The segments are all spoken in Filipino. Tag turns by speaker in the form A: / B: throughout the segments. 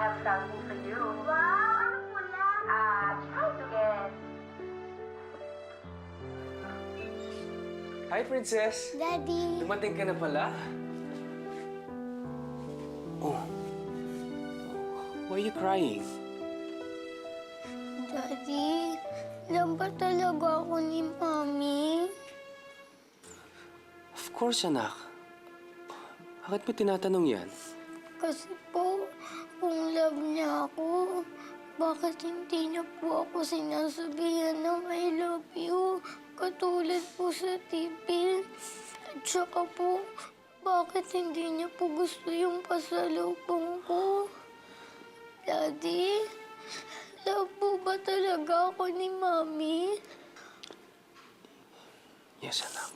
A: have something for you.
B: Wow! Ano pula?
A: Try to guess.
C: Hi, Princess!
B: Daddy.
C: Dumating ka na pala? Oh. Why are you crying?
B: Daddy, ilan ba talaga ako ni Mami?
C: Of course, anak. Bakit mo tinatanong yan?
B: Kasi po, kung love niya ako, bakit hindi niya po ako sinasabihan ng I love you? Katulad po sa TV. At saka po, bakit hindi niya po gusto yung pasalubong ko? Daddy, love po ba talaga ako ni Mami?
C: Yes, anak.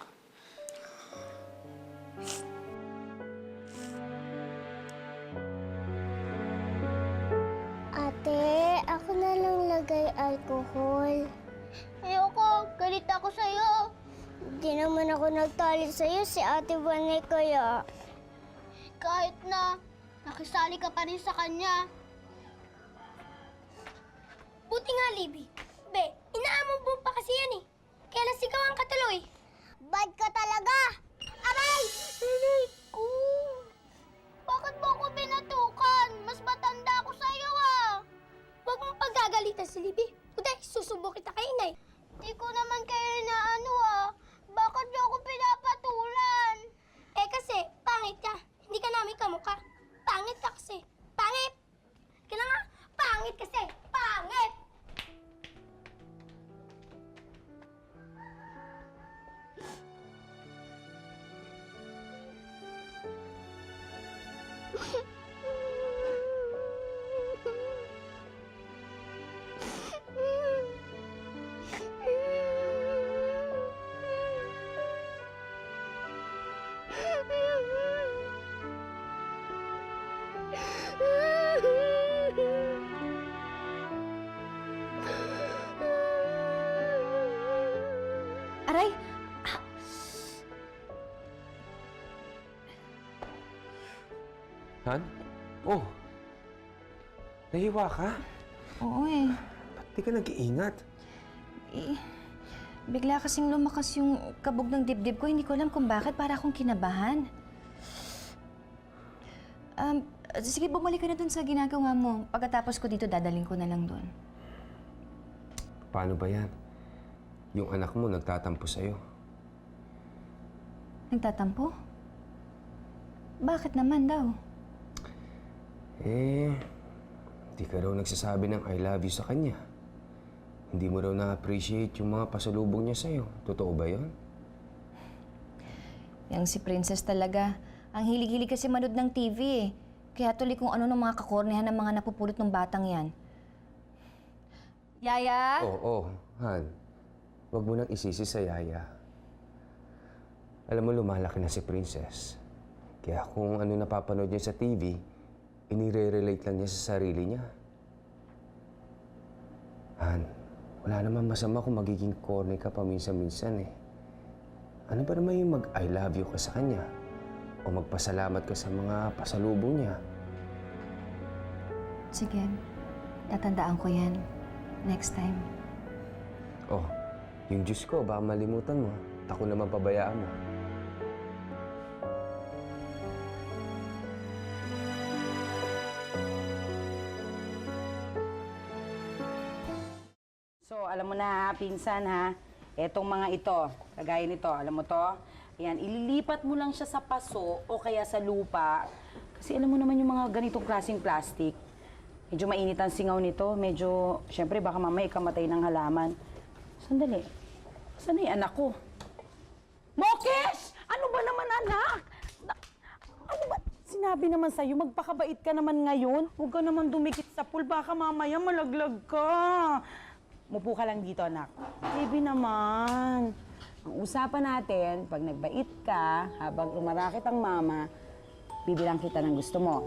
B: Ate, ako na lang lagay alcohol. Ayoko, galit ako sa'yo. Hindi naman ako nagtali sa'yo, si Ate Vanay kaya. Kahit na, nakisali ka pa rin sa kanya. Buti nga, Libby. Be, inaamon mo pa kasi yan eh. Kaya nasigawan ka tuloy. Bad ka talaga! Aray! Aray ko! Bakit mo ako binatukan? Mas matanda ako sa'yo ah! Huwag mong pagagalitan si Libby. Uday, susubo kita kay inay. Di ko naman kayo inaano ah. Bakit niyo ako pinapatulan? Eh kasi, pangit ka. Hindi ka namin kamukha. Pangit ka kasi. Pangit! Kaya nga, pangit kasi. Pangit!
D: Aray!
C: Han? Oh. Nahiwa ka?
D: Oo eh.
C: Ba't di ka nag-iingat?
D: Bigla kasing lumakas yung kabog ng dibdib ko. Hindi ko alam kung bakit. Para akong kinabahan. Sige, bumalik ka na dun sa ginagawa mo. Pagkatapos ko dito, dadaling ko na lang dun.
C: Paano ba yan? Yung anak mo nagtatampo sa'yo.
D: Nagtatampo? Bakit naman daw?
C: Hindi ka raw nagsasabi ng I love you sa kanya. Hindi mo raw na-appreciate yung mga pasalubong niya sa'yo. Totoo ba yun?
D: Yang si Princess talaga. Ang hilig-hilig kasi manood ng TV eh. Kaya tuloy kung ano ng mga kakornehan ng mga napupulot ng batang yan. Yaya?
C: Oo, Han. Huwag mo nang isisi sa Yaya. Alam mo, lumalaki na si Princess. Kaya kung ano napapanood niya sa TV, inire-relate lang niya sa sarili niya. Han, wala naman masama kung magiging corny ka paminsan-minsan eh. Ano ba naman yung mag-I love you ka sa kanya? O magpasalamat ka sa mga pasalubong niya?
D: Sige, tatandaan ko yan. Next time.
C: Oh, yung Diyos ko, baka malimutan mo. Ako naman pabayaan mo.
E: So, alam mo na, pinsan, ha? Etong mga ito, kagaya nito, alam mo to? Ayan, ililipat mo lang siya sa paso o kaya sa lupa. Kasi alam mo naman yung mga ganitong klaseng plastic. Medyo mainit ang singaw nito. Medyo, syempre, baka mamaya ikamatay ng halaman. Sandali. Saan na yung anak ko? Mokes! Ano ba naman, anak? Ano ba? Sinabi naman sa'yo, magpakabait ka naman ngayon. Huwag ka naman dumikit sa pool. Baka mamaya malaglag ka. Mupo ka lang dito, anak. Baby naman. Ang usapan natin, pag nagbait ka, habang umarakit ang mama, bibilang kita ng gusto mo.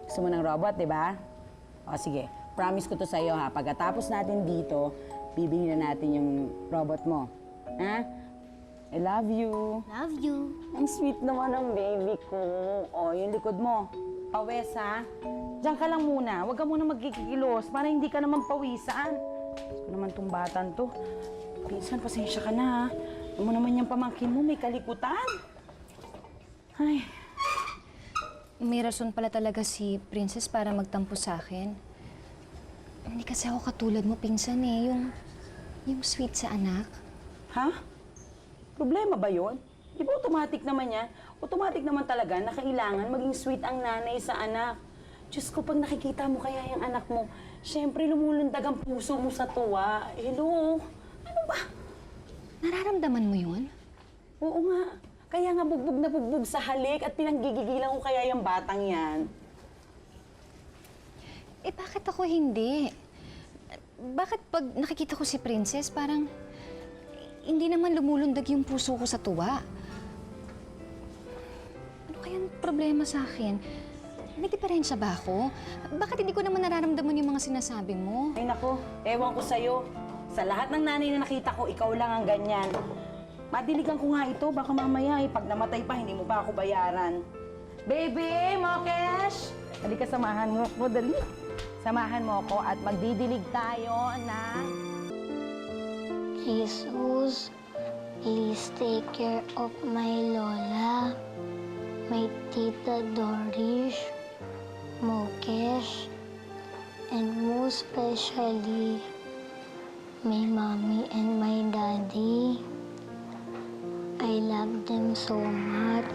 E: Gusto mo ng robot, di ba? O sige, promise ko to sa'yo ha. Pagkatapos natin dito, bibili na natin yung robot mo. Ha? I love you.
B: Love you.
E: Ang sweet naman ng baby ko. O, yung likod mo. Pawes, ha? Diyan ka lang muna. Huwag ka muna magkikilos para hindi ka naman pawisan. Gusto naman tong batan to. Pinsan, pasensya ka na, ha? Alam mo naman yung pamangkin mo, may kalikutan. Ay,
D: May rason pala talaga si Princess para magtampo sa akin. Hindi kasi ako katulad mo, pinsan eh. Yung sweet sa anak.
E: ha? Problema ba yun? Di ba automatic naman yan? Automatic naman talaga na kailangan maging sweet ang nanay sa anak. Diyos ko, pag nakikita mo kaya yung anak mo, syempre lumulundag ang puso mo sa tuwa. Hello? Ano ba?
D: Nararamdaman mo yun?
E: Oo nga. Kaya nga bugbog na bugbog sa halik at pinanggigigilan ko kaya yung batang yan.
D: Eh, bakit ako hindi? Bakit pag nakikita ko si Princess, parang hindi naman lumulundag yung puso ko sa tuwa? Ano kayang problema sa akin? May diferensya ba ako? Bakit hindi ko naman nararamdaman yung mga sinasabi mo?
E: Ay nako, ewan ko sa'yo. Sa lahat ng nanay na nakita ko, ikaw lang ang ganyan. Madiligan ko nga ito, baka mamaya pag namatay pa, hindi mo pa ako bayaran. Baby, Mokesh! Halika, samahan mo ako, dali. Samahan mo ako at magdidilig tayo na...
B: Jesus, please take care of my Lola, my Tita Doris, Mokesh, and most especially, my mommy and my daddy. I love them so much.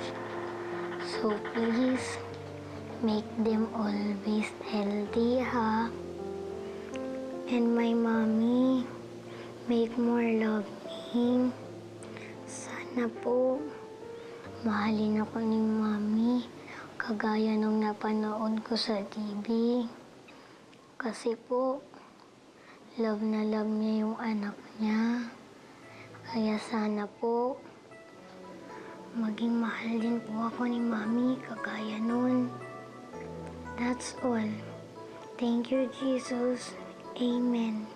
B: So please, make them always healthy, ha? And my mommy, make more love me. Sana po, mahalin ako ni Mami, kagaya nung napanood ko sa TV. Kasi po, love na love niya yung anak niya. Kaya sana po, maging mahal din po ako ni Mami, kagaya nun. That's all. Thank you, Jesus. Amen.